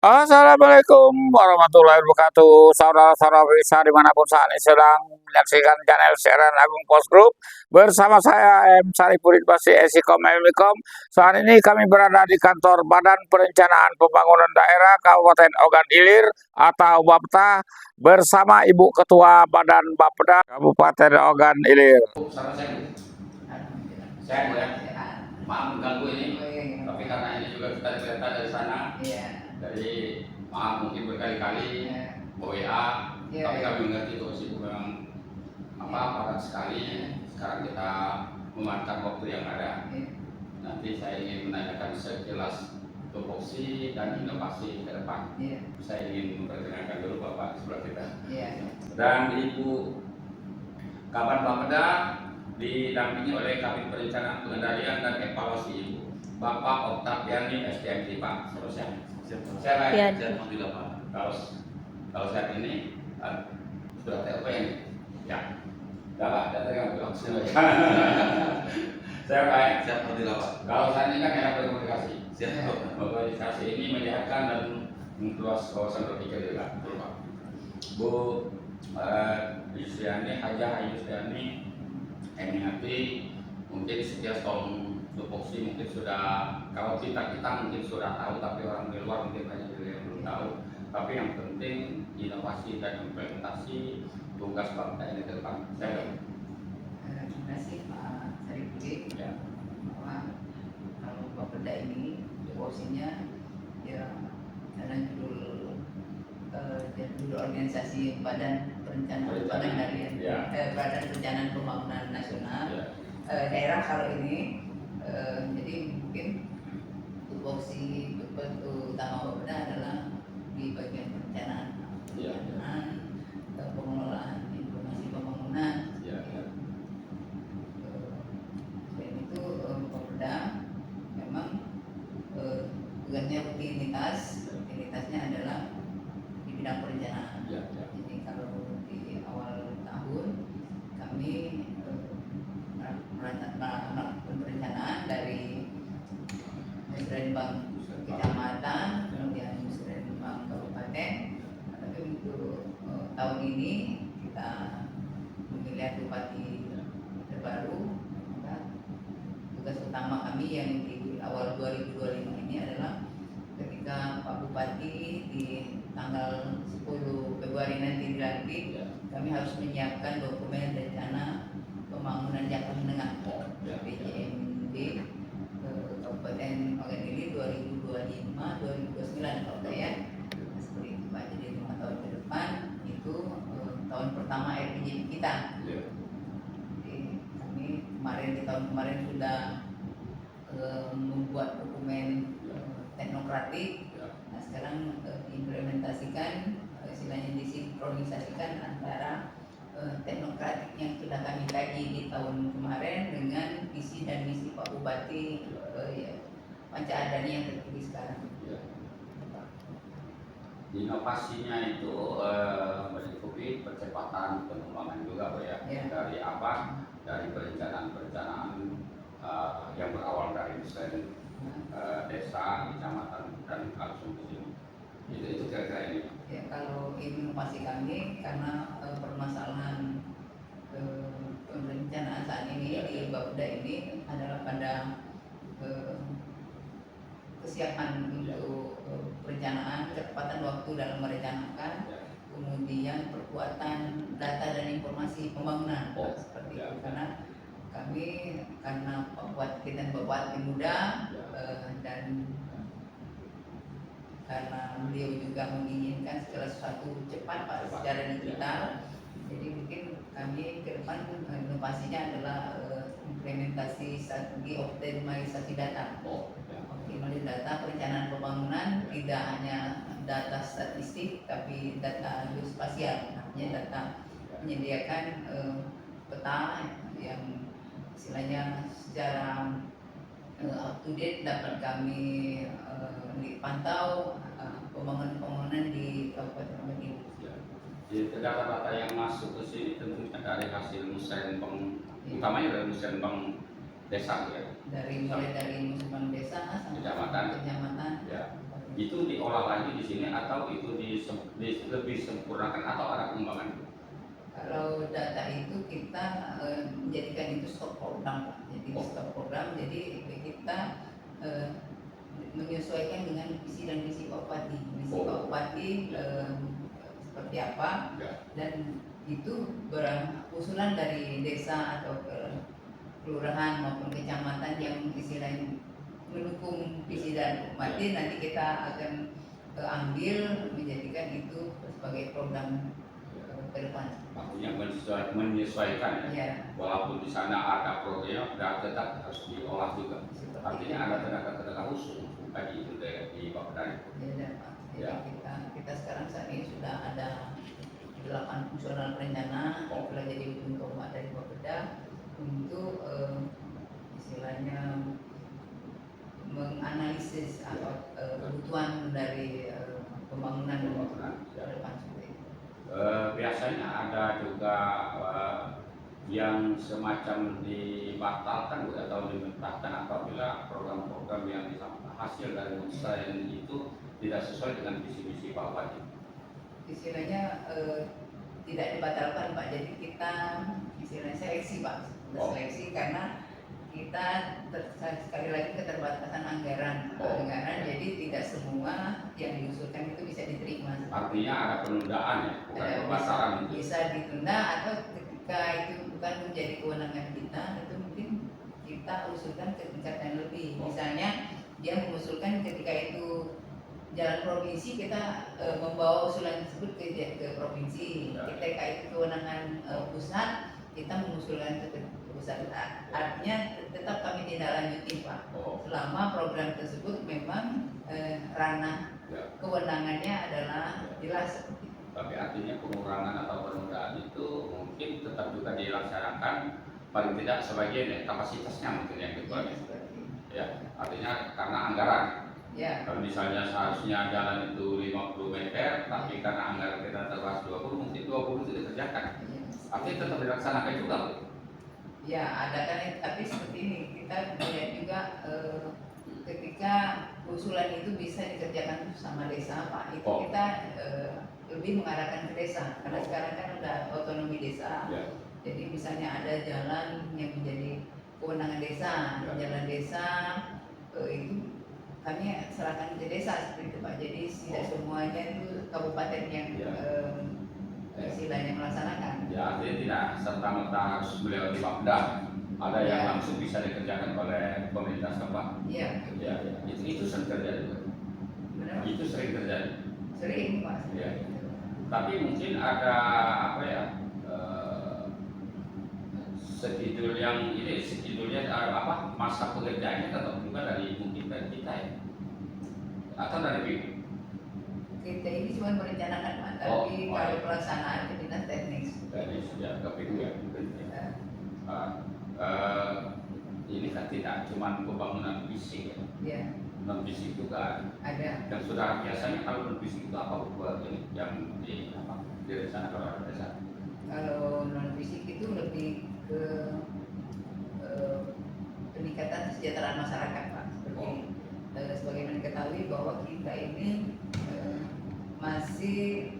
Assalamualaikum warahmatullahi wabarakatuh. Saudara-saudara bisa dimanapun saat ini sedang menyaksikan channel siaran Agung Post Group bersama saya M. Saripudin Basi Esikom Elmikom. Saat ini kami berada di kantor Badan Perencanaan Pembangunan Daerah Kabupaten Ogan Ilir atau Bapta bersama Ibu Ketua Badan Bapeda Kabupaten Ogan Ilir. Saya ya, maaf mengganggu ini, tapi karena ini juga kita cerita dari sana. Jadi maaf mungkin berkali-kali WA, tapi kami mengerti itu sih memang padat sekali. Sekarang kita memanfaatkan waktu yang ada. Nanti saya ingin menanyakan sekilas tupoksi dan inovasi ke depan. Saya ingin memperkenalkan dulu Bapak sebelah kita. Dan Ibu Kaban Bapeda didampingi oleh Kabin Perencanaan Pengendalian dan Evaluasi Ibu Bapak Oktaviani SDMT Pak. Seterusnya. Saya alhamdulillah Pak. Kalau saat ini sudah TOP ini, ya, sudah data yang bilang saya baik. Siap alhamdulillah Pak. Kalau saat ini kan enak berkomunikasi. Siap. Komunikasi ini menyehatkan dan memperluas wawasan berpikir juga. Betul Pak. Bu Yusyani, Hajah Yusyani, MHP mungkin setiap tahun tupoksi mungkin sudah, kalau kita mungkin sudah tahu, tapi orang di luar mungkin banyak yang belum tahu. Tapi yang penting inovasi dan implementasi tugas Bapeda ini ke depan. Saya Terima kasih Pak Saripudin. ya. Bahwa kalau Bapeda ini tupoksinya ya ada judul organisasi Badan Perencanaan Pengendalian Badan Perencanaan Pembangunan Nasional daerah kalau ini. Jadi mungkin tupoksi utama Bapeda adalah di bagian perencanaan, pengelolaan informasi pembangunan. Selain itu Bapeda memang tugasnya rutinitasnya adalah di bidang perencanaan. Jadi kalau di awal tahun kami melakukan perencanaan dari Musrenbang Kecamatan, kemudian Musrenbang Kabupaten. Tapi untuk tahun ini kita memilih bupati terbaru. Maka tugas utama kami yang di awal 2025 ini adalah ketika Pak Bupati di tanggal 10 Februari nanti dilantik, kami harus menyiapkan dokumen rencana pembangunan jangka menengah PJMD Kabupaten Ogan Ilir 2025-2029 kalau saya seperti itu Pak. Jadi 5 tahun ke depan itu tahun pertama RPJM kita. Jadi kami di tahun kemarin sudah membuat dokumen teknokratik. Nah sekarang diimplementasikan, istilahnya disinkronisasikan antara teknokratik yang sudah kami kaji di tahun kemarin dengan visi dan misi Pak Bupati Panca Adani yang terpilih sekarang. Inovasinya itu meliputi percepatan pengembangan juga Pak ya. Dari apa? Dari perencanaan yang berawal dari desain desa, kecamatan dan langsung ke sini. Itu kira-kira ini. Ya, kalau inovasi kami karena permasalahan perencanaan saat ini di Bapeda ini adalah pada kesiapan untuk perencanaan, kecepatan waktu dalam merencanakan, kemudian perkuatan data dan informasi pembangunan seperti itu. Karena kami kita Bupati muda dan karena beliau juga menginginkan segala sesuatu cepat Pak secara digital. Jadi mungkin kami ke depan inovasinya adalah implementasi strategi optimalisasi data. Optimalisasi data perencanaan pembangunan tidak hanya data statistik tapi data geospasial. Artinya data menyediakan peta yang istilahnya secara up to date dapat kami dipantau pembangunan di Kabupaten Ogan Ilir. Jadi data-data yang masuk ke sini tentunya dari hasil musrenbang, utamanya dari musrenbang desa ya. Mulai dari musrenbang desa sampai kecamatan. kecamatan. itu diolah lagi di sini atau itu lebih sempurnakan atau ada pengembangan? Kalau data itu kita menjadikan itu stok program, Pak. Jadi stok program, jadi kita menyesuaikan dengan visi dan misi Pak Bupati. Misi Pak Bupati seperti apa, dan itu usulan dari desa atau kelurahan maupun kecamatan yang istilahnya mendukung visi dan Bupati, nanti kita akan ambil menjadikan itu sebagai program ke depan. Artinya menyesuaikan ya. Walaupun di sana ada program, tetap harus diolah juga. Artinya ada tenaga khusus bagi itu di Bapeda. Ya. Kita sekarang saat ini sudah ada 8 fungsional perencana yang telah jadi ujung tombak dari Bapeda untuk istilahnya menganalisis atau kebutuhan dari pembangunan ke depan. Biasanya ada juga yang semacam dibatalkan atau dimentahkan apabila program-program yang hasil dari usaha itu tidak sesuai dengan visi-misi Pak Bupati. Istilahnya tidak dibatalkan, Pak. Jadi kita istilahnya seleksi, Pak. Seleksi karena kita sekali lagi keterbatasan anggaran. Jadi tidak semua yang diusulkan itu bisa diterima. Artinya ada penundaan ya, bukan pembatalan. Bisa ditunda, atau ketika itu bukan menjadi kewenangan kita, itu mungkin kita usulkan ke tingkat yang lebih. Misalnya dia mengusulkan ketika itu jalan provinsi, kita membawa usulan tersebut ke provinsi. Ketika itu kewenangan pusat, kita mengusulkan ke pusat. Artinya tetap kami tidak lanjuti, Pak. Selama program tersebut memang ranah kewenangannya adalah jelas. Tapi artinya pengurangan atau penundaan itu mungkin tetap juga dilaksanakan, paling tidak sebagian ya, kapasitasnya mungkin yang kedua. Ya, artinya karena anggaran. Ya. Kalau misalnya seharusnya jalan itu 50 meter, tapi karena anggaran kita terbatas 20, mungkin 20 itu dikerjakan. Artinya tetap dilaksanakan juga, Bu. Ya, ada kan, tapi seperti ini kita melihat juga ketika usulan itu bisa dikerjakan sama desa, Pak. Itu kita lebih mengarahkan ke desa, karena sekarang kan ada otonomi desa. Jadi misalnya ada jalan yang menjadi kewenangan desa, jalan desa itu kami serahkan ke desa seperti itu, Pak. Jadi tidak semuanya itu kabupaten yang istilahnya melaksanakan. Ya, artinya tidak serta-merta harus melewati Bapeda. Ada yang langsung bisa dikerjakan oleh pemerintah setempat. Iya. Ya, itu sering terjadi. Itu sering terjadi. Sering, Pak. Ya. Tapi mungkin ada apa ya? Schedule-nya apa? Masa pekerjaannya tetap juga dari mungkin dari kita ya. Atau dari BIM? Kita ini cuma merencanakan, Pak, tapi kalau pelaksanaan ke dinas teknis. Teknis ya, ke BIM ya. Ini kan tidak cuma pembangunan fisik ya. Non fisik juga ada. Dan sudah biasanya kalau non fisik itu apa buat ini yang direncanakan oleh desa? Kalau non fisik itu lebih ke peningkatan kesejahteraan masyarakat, Pak. Seperti sebagaimana diketahui bahwa kita ini masih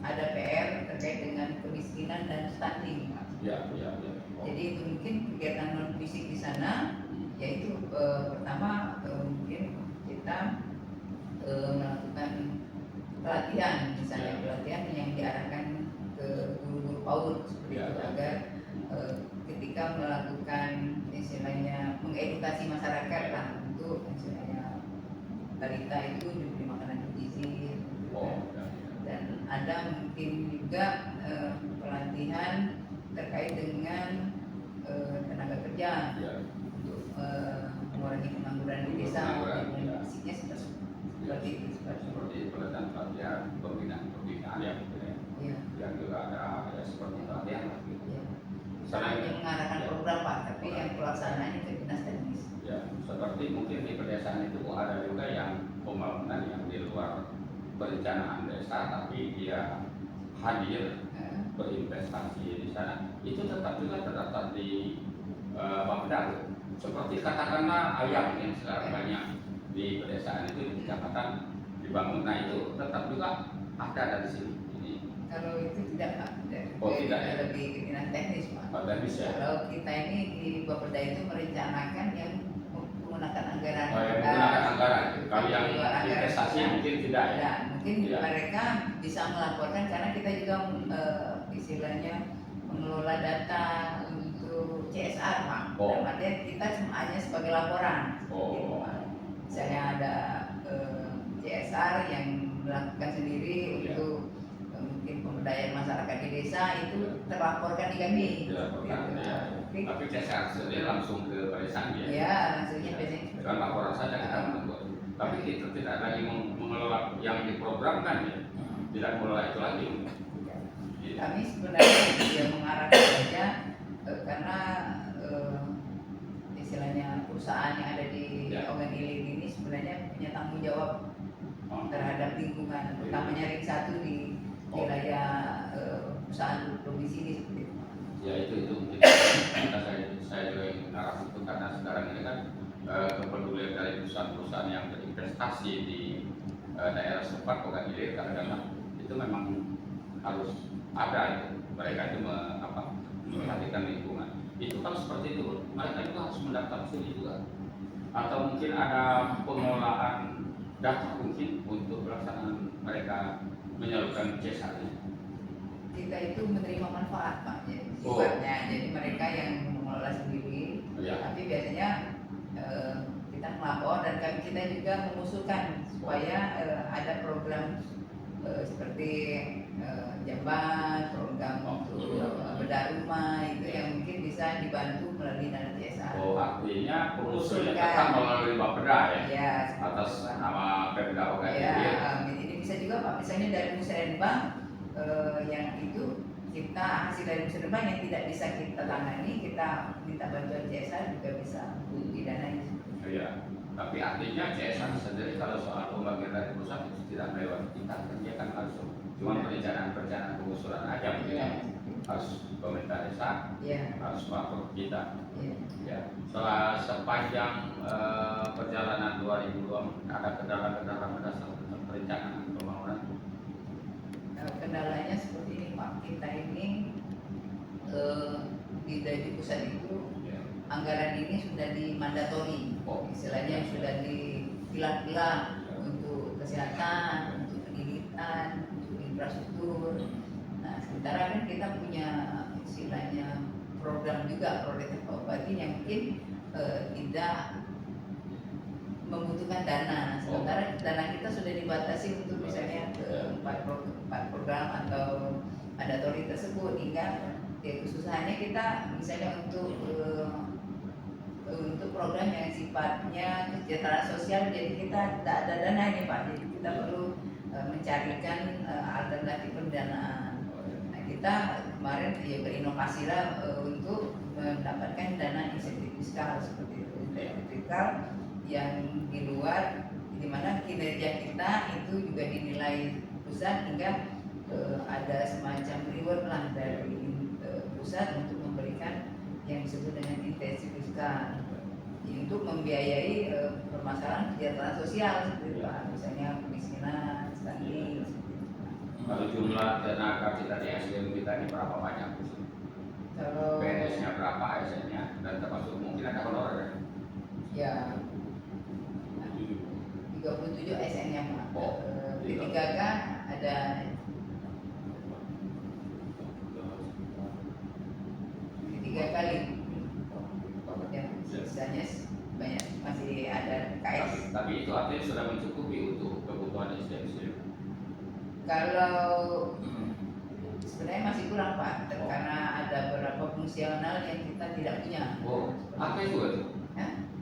ada PR terkait dengan kemiskinan dan stunting, Pak. Ya. Jadi itu mungkin kegiatan non fisik di sana, yaitu pertama mungkin kita melakukan pelatihan, misalnya pelatihan yang diarahkan ke guru-guru PAUD seperti itu, agar ketika melakukan istilahnya mengedukasi masyarakat lah untuk istilahnya balita itu diberi makanan bergizi. Dan ada mungkin juga pelatihan terkait dengan tenaga kerja untuk mengurangi pengangguran di desa. Fisiknya seperti itu. Seperti pelatihan pembinaan ya, yang juga ada seperti pelatihan. Selain yang mengarahkan program, Pak, tapi yang pelaksanaannya ke dinas teknis. Ya, seperti mungkin di pedesaan itu ada juga yang pembangunan yang di luar perencanaan desa, tapi dia hadir berinvestasi di sana. Itu tetap juga terdaftar di Bapeda. Seperti katakanlah ayam yang sekarang banyak di pedesaan itu di kecamatan dibangun. Nah itu tetap juga ada di sini. Ini. Kalau itu tidak Pak, tidak ya? lebih keinginan teknis Pak. Teknis ya. Kalau kita ini di Bapeda itu merencanakan yang menggunakan anggaran. Menggunakan anggaran. Kalau yang investasi mungkin tidak ya. Nah, mungkin tidak. Mereka bisa melaporkan karena kita juga istilahnya mengelola data untuk CSR Pak. Dalam artian kita hanya sebagai laporan. Gitu, Pak. Misalnya ada CSR yang melakukan sendiri untuk mungkin pemberdayaan masyarakat di desa itu terlaporkan di kami. Dilaporkan, gitu. ya. Tapi CSR sendiri langsung ke pedesaan ya? Ya, langsungnya biasanya. Dengan laporan saja kita menunggu. Tapi kita tidak lagi mengelola yang diprogramkan ya, tidak mengelola itu lagi. Kami sebenarnya ya mengarahkan saja karena istilahnya perusahaan yang ada di Ogan Ilir ini sebenarnya punya tanggung jawab terhadap lingkungan, utamanya ring 1 di wilayah perusahaan domisili seperti itu. Ya itu mungkin saya juga ingin arah itu karena sekarang ini kan kepedulian dari perusahaan-perusahaan yang berinvestasi di daerah setempat Ogan Ilir kadang-kadang itu memang harus ada itu. Mereka itu memperhatikan lingkungan. Itu kalau seperti itu mereka juga harus mendaftar sini juga. Atau mungkin ada pengolahan data mungkin untuk pelaksanaan mereka menyalurkan CSR. Kita itu menerima manfaat Pak, sifatnya. Jadi mereka yang mengelola sendiri, tapi biasanya kita melapor dan kita juga mengusulkan supaya ada program seperti jamban, program untuk bedah rumah itu yang mungkin bisa dibantu melalui dana CSR. Artinya pengusulnya tetap melalui Bapeda ya? Atas nama Pemda Ogan Ilir. Ini bisa juga Pak, misalnya dari musrenbang yang itu kita hasil dari musrenbang yang tidak bisa kita tangani, kita minta bantuan CSR juga bisa didanai. Iya. Tapi artinya CSR sendiri kalau soal pembagian dari pusat itu tidak melewati kita, dia kan langsung cuma perencanaan pengusulan aja mungkin harus pemerintah desa, harus melapor kita. Ya. Setelah sepanjang perjalanan 2002 ada kendala-kendala mendasar perencanaan pembangunan. Kendalanya seperti ini Pak, kita ini di pusat itu anggaran ini sudah dimandatori, istilahnya sudah dipilah-pilah untuk kesehatan, untuk pendidikan, untuk infrastruktur. Nah, sementara kan kita punya istilahnya program juga prioritas Pak Bupati yang mungkin tidak membutuhkan dana. Sementara dana kita sudah dibatasi untuk misalnya ke 4 program atau mandatori tersebut, hingga kesusahannya kita misalnya untuk program yang sifatnya kesejahteraan sosial, jadi kita tidak ada dana ini Pak, jadi kita perlu mencarikan alternatif pendanaan. Nah, kita kemarin berinovasi lah untuk mendapatkan dana insentif fiskal seperti itu, insentif fiskal yang di luar, di mana kinerja kita itu juga dinilai pusat, hingga ada semacam reward lah dari pusat untuk memberikan yang disebut dengan intensi fiskal untuk membiayai permasalahan kesejahteraan sosial seperti itu, misalnya kemiskinan, stunting. Kalau jumlah tenaga kita di SDM kita ini berapa banyak? Kalau PNS-nya berapa, ASN-nya, dan termasuk mungkin ada honorer ya? 37 ASN-nya Pak. P3K ada 3 kali. Sisanya banyak masih ada KS. Tapi itu artinya sudah mencukupi untuk kebutuhan SDM. Kalau sebenarnya masih kurang Pak, karena ada beberapa fungsional yang kita tidak punya. Apa itu?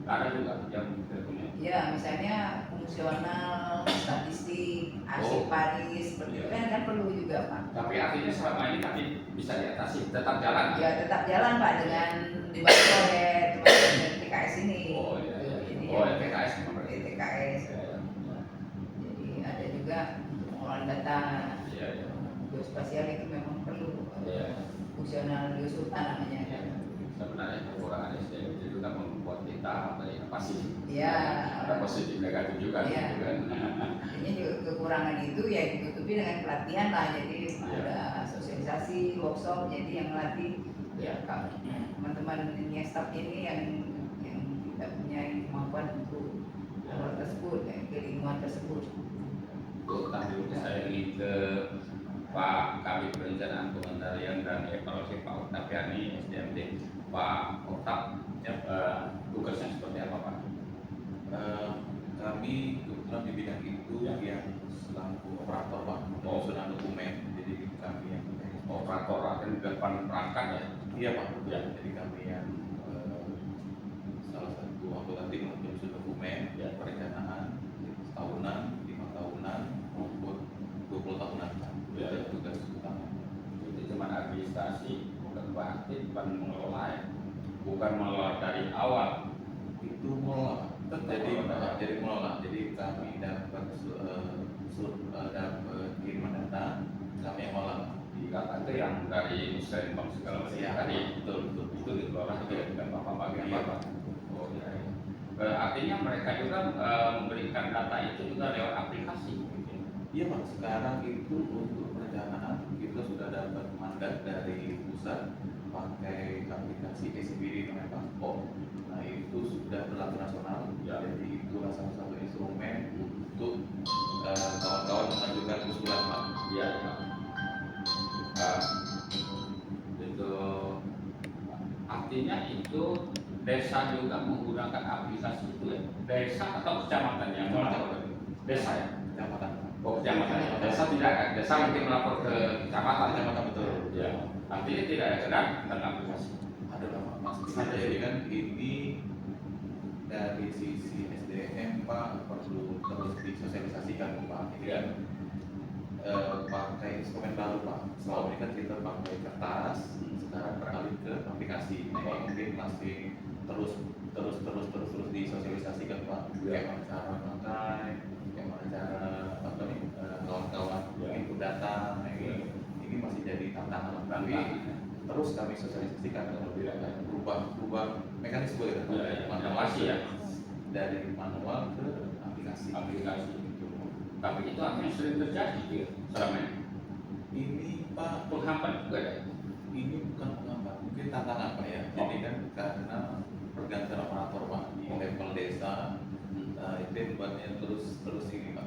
Ada juga yang tidak punya. Ya, misalnya fungsional, statistik, arsip Paris, seperti itu kan perlu juga Pak. Tapi artinya selama ini kami bisa diatasi, tetap jalan. Ya, tetap jalan Pak, dengan dibantu oleh teman-teman TKS ini. TKS memang. TKS. Jadi ada juga pengolahan data. Geospasial itu memang perlu. Fungsional geosultan namanya. sebenarnya kekurangan SDM itu juga membuat kita berinovasi. Ya. Ada positif negatif juga Ya. gitu kan. Ini juga kekurangan itu ya ditutupi dengan pelatihan lah, jadi ada sosialisasi, workshop, jadi yang melatih ya teman-teman ini staff ini yang tidak punya kemampuan untuk hal tersebut, keilmuan tersebut. Tadi saya ingin ke Pak Kabid Perencanaan Pengendalian dan Evaluasi Pak Oktap yakni SDMD. Pak Oktap, tugasnya seperti apa Pak? Kami kebetulan di bidang itu yang selaku operator Pak, penyusunan dokumen. Jadi kami yang Operator akan di depan perangkat ya? Iya Pak, Ya. jadi kami yang salah satu anggota tim untuk menyusun dokumen perencanaan setahunan, 5 tahunan maupun 20 tahunan. Ya. Itu tugas utama. Itu cuma administrasi, bukan berarti bukan mengelola ya? Bukan mengelola dari awal. Itu mengelola. Jadi mengelola. Jadi kami dapat kiriman data, kami yang mengelola. Data itu yang dari Muslim Bank segala macam tadi betul itu dikelola tidak apa-apa bagian apa. Oh ya. Artinya mereka juga memberikan data itu juga lewat aplikasi. Iya Pak, sekarang itu untuk perencanaan kita sudah dapat mandat dari pusat pakai aplikasi SBD namanya Paspor. Nah itu sudah berlaku nasional, jadi itu salah satu instrumen untuk kawan-kawan mengajukan usulan Pak. Iya. Itu artinya itu desa juga menggunakan aplikasi itu ya. Desa atau kecamatan yang melaporkan? Desa ya. Kecamatan. Oh, kecamatan. Desa tidak ada. Desa mungkin melapor ke kecamatan. Kecamatan betul. Ya. Artinya tidak ada kendala tentang aplikasi. Ada Pak, Mas. Jadi kan ini dari sisi SDM Pak perlu terus disosialisasikan Pak. Ini kan pakai instrumen baru Pak. Selama ini kan kita pakai kertas, sekarang beralih ke aplikasi. Nah ini mungkin masih terus disosialisasikan Pak. Bagaimana cara pakai, bagaimana cara kawan-kawan input data. Nah, ini masih jadi tantangan. Tapi terus kami sosialisasikan berubah mekanisme ya. Inovasi ya. Dari manual ke aplikasi. Tapi itu artinya sering terjadi ya, selama ini. Ini Pak Penghambat juga ya. Ini bukan penghambat, mungkin tantangan Pak ya. Jadi kan karena pergantian operator Pak di level desa, itu membuatnya terus ini Pak,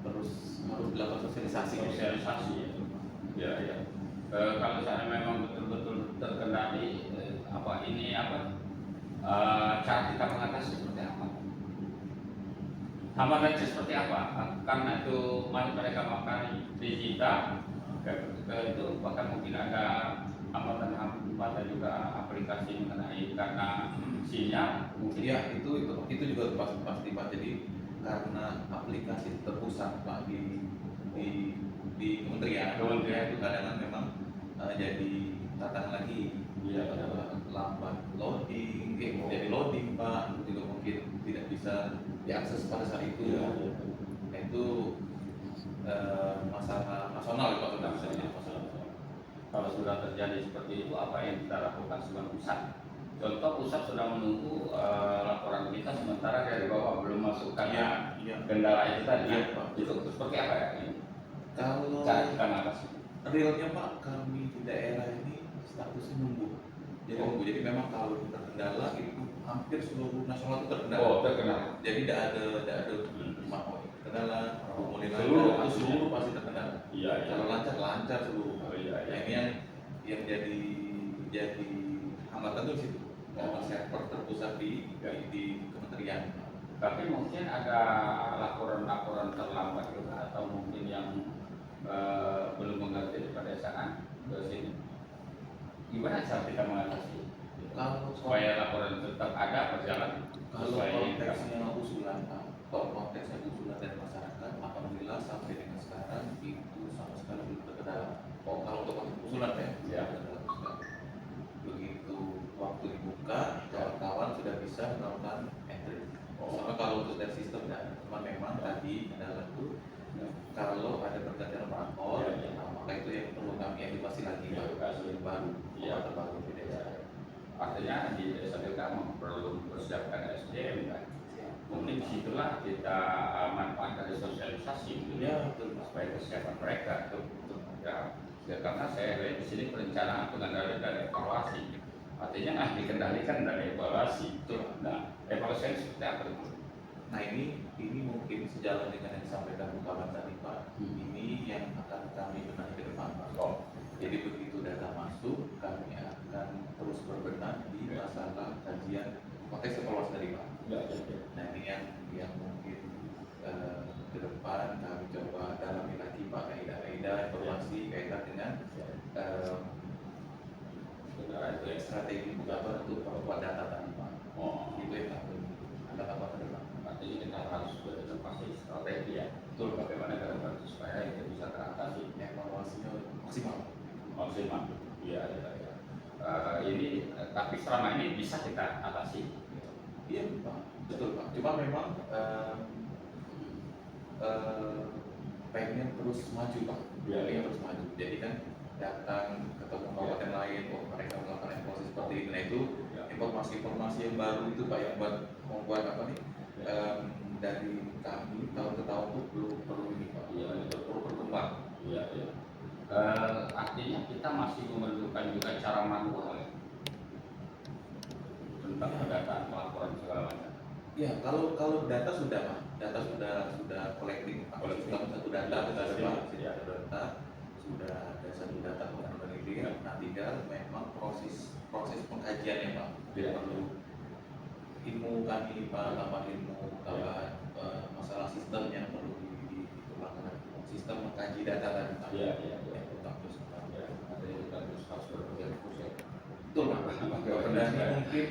terus harus dilakukan sosialisasi. Sosialisasi ya. Ya. Kalau saya memang betul-betul terkendali cara kita mengatasi seperti apa? Hambatannya seperti apa? Karena itu mereka makan digital, itu bahkan mungkin ada hambatan juga aplikasi mengenai karena sinyal mungkin. Ya itu juga pasti Pak. Jadi karena aplikasi terpusat Pak di kementerian itu kadang memang jadi tantangan lagi. Ya, lambat loading, jadi loading Pak, juga mungkin tidak bisa diakses pada saat itu. Ya. Nah, itu masalah nasional Pak, sudah masalah. Kalau sudah terjadi seperti itu, apa yang kita lakukan sebagai pusat? Contoh pusat sudah menunggu laporan kita sementara dari bawah belum masukkan kendala itu tadi. Ya, Pak. Itu seperti apa ya? Kalau cara kita mengatasi? realnya Pak, kami di daerah ini statusnya nunggu. Jadi memang kalau terkendala itu hampir seluruh nasional itu terkendala. Oh, terkendala. Jadi tidak ada terkendala, mulai Seluruh seluruh pasti terkendala. Iya. Kalau lancar seluruh. Oh, iya. Nah, ini yang jadi hambatan itu di situ. Karena server terpusat di kementerian. Tapi mungkin ada laporan-laporan terlambat juga atau mungkin yang belum mengerti di pedesaan ke sini. Gimana cara kita mengatasi? Supaya laporan tetap ada berjalan. Kalau konteksnya usulan Pak, konteksnya usulan dari masyarakat, alhamdulillah sampai dengan sekarang itu sama sekali belum terkendala. Kalau untuk usulan ya. Begitu waktu dibuka, kawan-kawan sudah bisa melakukan entry. Sama kalau untuk dari sistem tidak, cuma memang tadi adalah itu kalau ada pergantian operator, maka itu yang perlu kami edukasi lagi baru baru di desa. artinya di desa kita perlu mempersiapkan SDM kan. Mungkin disitulah kita manfaat dari sosialisasi gitu ya, supaya kesiapan mereka tuh. Ya, karena saya lihat di sini perencanaan pengendalian dan evaluasi, artinya dikendalikan dan evaluasi itu. Nah, evaluasi seperti apa itu? Nah ini mungkin sejalan dengan yang disampaikan Bu Kawan tadi Pak. Ini yang akan kami benahi ke depan Pak. Jadi begitu data masuk, kami akan terus berbenah di masalah kajian konteks evaluasi tadi Pak. Nah ini yang mungkin ke depan kami coba dalami lagi Pak, kaidah-kaidah informasi kaitan dengan strategi bukan untuk membuat data tadi Pak. Itu yang kami akan tambah ke depan. Artinya kita harus berinovasi strategi ya. Betul, bagaimana ke depan supaya itu bisa teratasi. Evaluasinya maksimal. Iya. Ini tapi selama ini bisa kita atasi. Iya Pak, betul Pak. Cuma memang pengen terus maju Pak. Pengen terus maju. Jadi kan datang ketemu kabupaten lain, mereka melakukan evaluasi seperti ini. Nah itu informasi-informasi yang baru itu Pak yang membuat apa nih dari kami tahun ke tahun itu perlu ini Pak. Iya, perlu berkembang. Iya. Artinya kita masih memerlukan juga cara manual ya, tentang pendataan pelaporan segala macam. Ya, kalau data sudah Pak, data sudah collecting Pak. Sudah satu data sudah ada Pak, sudah ada satu data penelitian. Nah, tinggal memang proses pengkajiannya Pak. Dia perlu ilmu kami Pak, tambah ilmu, tambah masalah sistem yang perlu dikembangkan. Sistem mengkaji data tadi Pak. Iya. Betul Pak. Pendana mungkin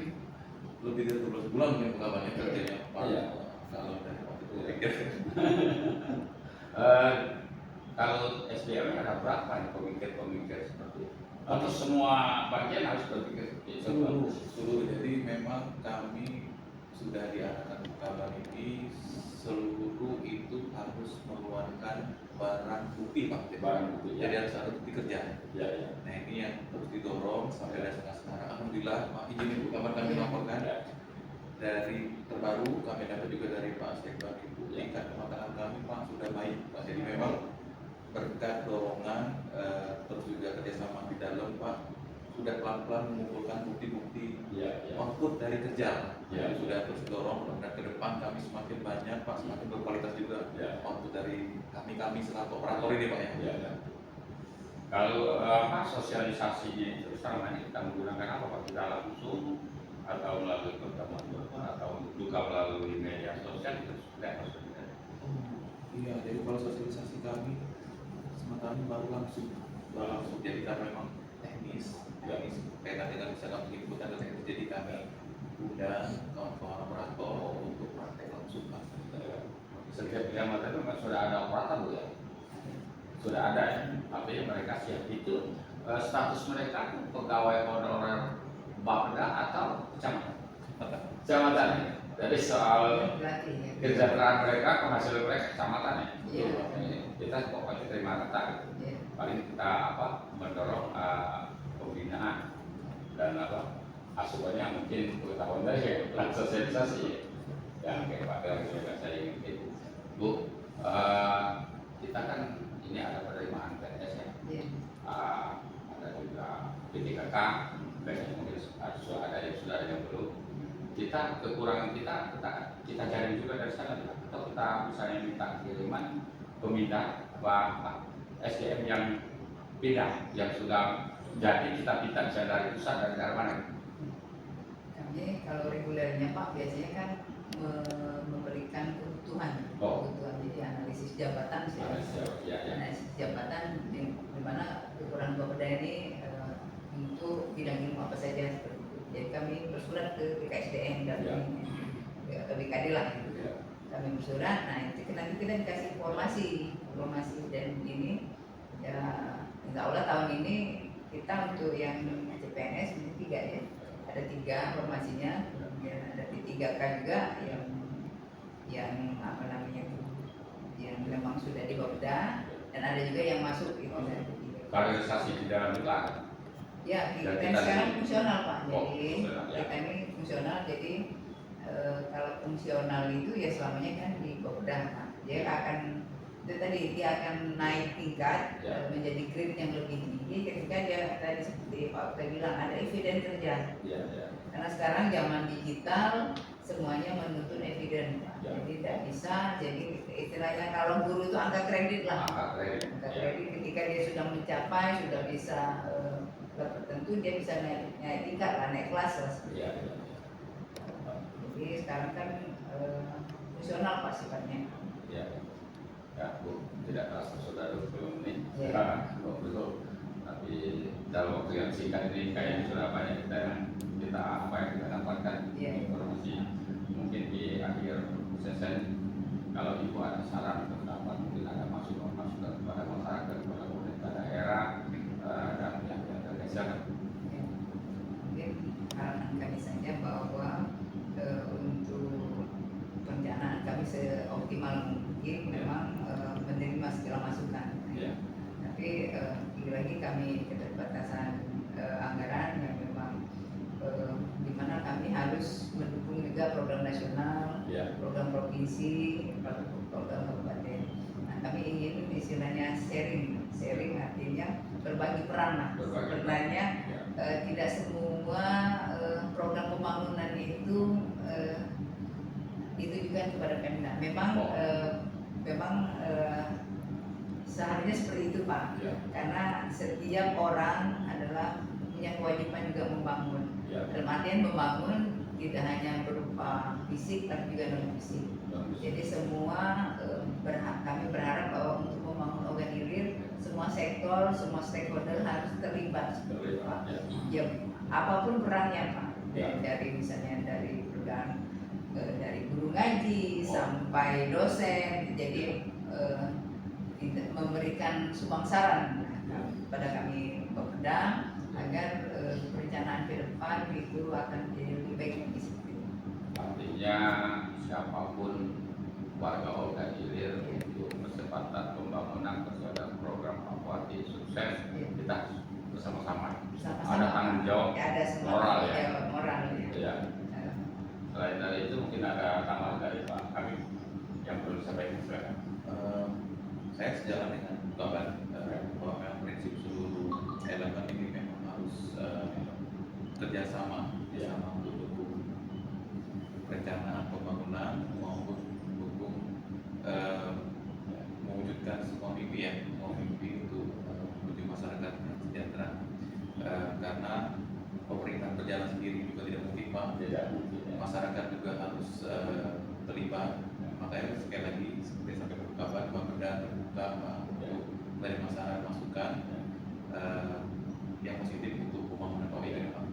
lebih dari 12 bulan mungkin kabarnya kerjanya Pak. Kalau dari waktu itu pikir. Kalau SDM ada berapa nih pemikir seperti itu? Atau semua bagian harus berpikir seluruh. Jadi memang kami sudah diarahkan kabar ini seluruh itu harus mengeluarkan barang bukti Pak. Jadi harus ada bukti kerja. Nah ini yang terus didorong sampai sekarang. Alhamdulillah Pak izin Bu kabar kami laporkan dari terbaru kami dapat juga dari Pak Sekbar Ibu tingkat kematangan kami Pak sudah baik Pak. Jadi memang berkat dorongan terus juga kerjasama di dalam Pak sudah pelan-pelan mengumpulkan bukti-bukti output dari kerja. Sudah terus dorong dan ke depan kami semakin banyak Pak, semakin berkualitas juga output dari kami selaku operator ini Pak ya. Kalau sosialisasinya itu selama ini kita menggunakan apa Pak? Kita langsung atau melalui pertemuan atau juga melalui media sosial itu sudah maksudnya. Iya, jadi kalau sosialisasi kami sementara baru langsung jadi karena memang teknis kaitan dengan misalkan penginputan dan teknis, jadi kami undang kawan-kawan operator untuk praktek langsung Pak. Setiap kecamatan itu sudah ada operator Bu ya? Sudah ada ya, artinya mereka siap. Itu status mereka pegawai honorer Bapeda atau kecamatan. Jadi soal kesejahteraan mereka, penghasilan mereka kecamatan ya. Kita pokoknya terima kata. Paling kita mendorong pembinaan dan asuhannya mungkin pengetahuan dari plan sosialisasi yang kayak Pak Del juga saya ingin Bu, kita kan ini ada penerimaan PNS ya, ada juga P3K, dan mungkin ada yang belum. Kita kekurangan kita cari juga dari sana, atau kita misalnya minta kiriman pemindah SDM yang pindah yang sudah jadi kita minta misalnya dari pusat dari daerah mana? Kami kalau regulernya Pak biasanya kan memberikan kebutuhan, jadi analisis jabatan analisis jabatan di mana kekurangan Bapeda ini untuk bidang ilmu apa saja seperti itu. Jadi kami bersurat ke BKSDM dan atau BKD lah gitu. Kami bersurat, nah itu nanti kita dikasih informasi dan ini ya insya Allah tahun ini kita untuk yang CPNS ini 3 ya, ada 3 formasinya, kemudian ada P3K juga yang yang memang sudah di Bapeda, dan ada juga yang masuk gitu. Kaderisasi di dalam itu Ya, kita kita sekarang di- fungsional Pak. Oh, Jadi fungsional, ya. kita ini fungsional. Jadi kalau fungsional itu ya selamanya kan di Bapeda Pak. Dia akan itu tadi dia akan naik tingkat Ya. menjadi grade yang lebih tinggi ketika dia tadi seperti Pak Okta bilang ada eviden kerja. Ya, ya. Karena sekarang zaman digital semuanya menuntut eviden Pak. Ya. Jadi tidak bisa. Jadi istilahnya kalau guru itu angka kredit lah. Angka kredit. Angka Ya. kredit ketika dia sudah mencapai sudah bisa tertentu dia bisa naik tingkat lah, naik kelas lah. Ya, ya. Jadi sekarang kan fungsional Pak sifatnya. Ya, ya Bu, tidak terasa sudah 20 menit. Ya. Betul. Tapi dalam waktu yang singkat ini kayaknya sudah banyak kita apa yang kita dapatkan Ya. informasi. Mungkin di akhir sesi kalau Ibu ada saran atau pendapat, mungkin ada masukan kepada masyarakat, kepada pemerintah daerah dan pihak-pihak terkait. Ya. Mungkin harapan kami saja bahwa untuk perencanaan kami seoptimal mungkin memang menerima segala masukan. Ya. Tapi lagi kami keterbatasan anggaran yang memang di mana kami harus mendukung juga program nasional, Ya. program provinsi, program kabupaten. Nah, kami ingin istilahnya sharing artinya berbagi peran lah. Berbagi peran. Sebenarnya Ya. tidak semua program pembangunan itu ditujukan kepada Pemda. Memang Oh. memang seharusnya seperti itu Pak. Ya. Karena setiap orang adalah punya kewajiban juga membangun. Ya. Dalam artian membangun tidak hanya berupa fisik tapi juga non fisik. Jadi semua kami berharap bahwa untuk membangun organ hilir semua sektor, semua stakeholder harus terlibat. Terlibat, ya. Ya, apapun perannya Pak. Ya. Dari misalnya dari program dari guru ngaji Oh. sampai dosen. Jadi memberikan sumbang saran pada kami Bapeda agar perencanaan ke depan itu akan menjadi lebih baik lagi seperti itu. Artinya siapapun warga organ hilir untuk percepatan pembangunan kesadaran program Papua sukses, Ya. kita bersama-sama Bersama-sama, ada tanggung jawab ya, ada semua moral tanggung ya. jawab moral ya. Ya. Selain dari itu mungkin ada tambahan dari Pak kami yang perlu disampaikan. Silakan. Saya sejalan dengan Bapak bahwa memang prinsip seluruh elemen ini memang harus kerjasama untuk dukung perencanaan pembangunan maupun dukung mewujudkan semua mimpi untuk menuju masyarakat yang sejahtera. Karena pemerintah berjalan sendiri juga tidak mungkin Pak. Tidak mungkin. Masyarakat juga harus terlibat. Makanya sekali lagi seperti sampai Bapak terbuka Pak untuk dari masyarakat masukan yang positif untuk pembangunan Papua ini Pak.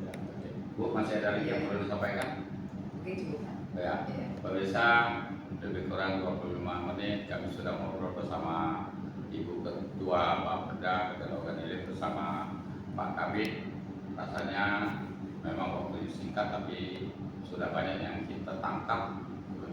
Ya, oke. Bu, masih ada lagi yang perlu disampaikan? Oke cukup. Ya, Ya. pemirsa, lebih kurang 25 menit kami sudah ngobrol bersama Ibu Ketua Bapeda Ketua Organ Hilir bersama Pak Kabid. Rasanya memang waktu singkat tapi sudah banyak yang kita tangkap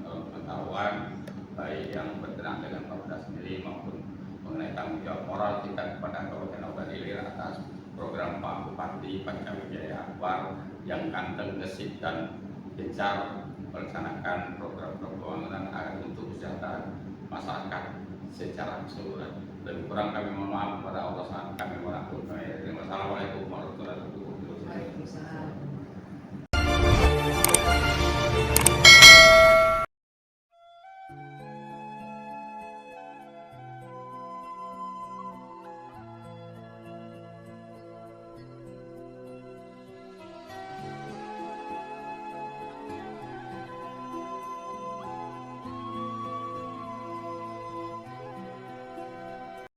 pengetahuan baik yang berkenaan dengan Bapeda sendiri maupun mengenai tanggung jawab moral kita kepada Kabupaten Organ Hilir atas program Pak Bupati Pancawijaya Akbar yang ganteng, gesit dan gencar melaksanakan program-program pembangunan agar untuk kesejahteraan masyarakat secara keseluruhan. Lebih kurang kami mohon maaf kepada Allah saat kami melakukan. Wassalamualaikum warahmatullahi wabarakatuh. Waalaikumsalam.